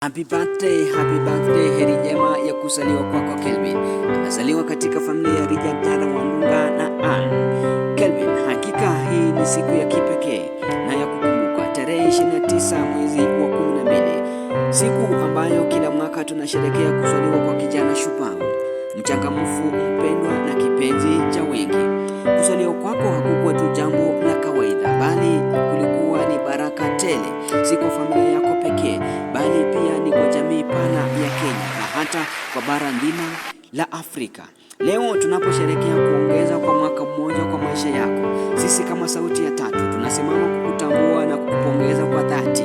Happy birthday, heri njema ya kuzaliwa kwako Kelvin. Amezaliwa katika familia ya Richard Walunga na Ann. Kelvin, hakika hii ni siku ya kipekee na ya kukumbuka, tarehe 29 mwezi wa 12, siku ambayo kila mwaka tunasherehekea kuzaliwa kwa kijana shupavu, mchangamfu, mpendwa na kipenzi cha wengi. Kuzaliwa kwako hakukuwa tu jambo la kawaida, bali kulikuwa ni baraka tele, si kwa familia yako pekee, bali pia ni kwa jamii pana ya Kenya na hata kwa bara nzima la Afrika. Leo tunaposherehekea kuongeza kwa mwaka mmoja kwa maisha yako, sisi kama Sauti ya Tatu tunasimama kukutambua na kukupongeza kwa dhati.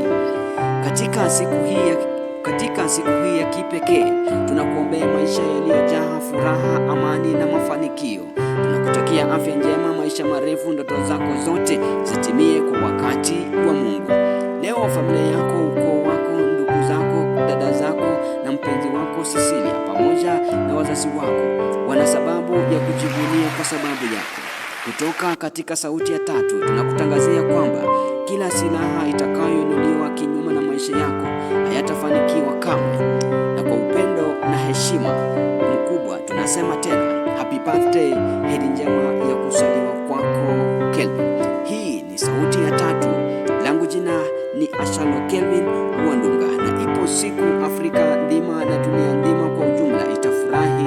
Katika siku hii ya kipekee, tunakuombea maisha yaliyojaa furaha, amani na mafanikio. Tunakutakia afya njema, maisha marefu, ndoto zako zote zitimie kwa wakati wa Mungu. Leo familia yako, ukoo wako, ndugu zako, dada zako na mpenzi wako Cecilia pamoja na wazazi wako wana sababu ya kujivunia kwa sababu yako. Kutoka katika Sauti ya Tatu tunakutangazia kwamba kila silaha itakayoinuliwa kinyume na maisha yako hayatafanikiwa kamwe. Na kwa upendo na heshima mkubwa tunasema tena happy birthday, heri njema ya kuzaliwa kwako Kelvin. Hii ni Sauti ya Tatu. Langu jina ni Ashalo Kelvin Walunga, na ipo siku Afrika nzima na dunia nzima kwa ujumla itafurahi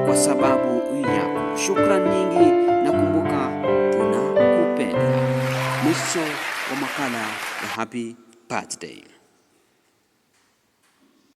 kwa sababu yako. Shukrani nyingi na kumbuka tunakupenda. Mwisho wa makala ya happy birthday.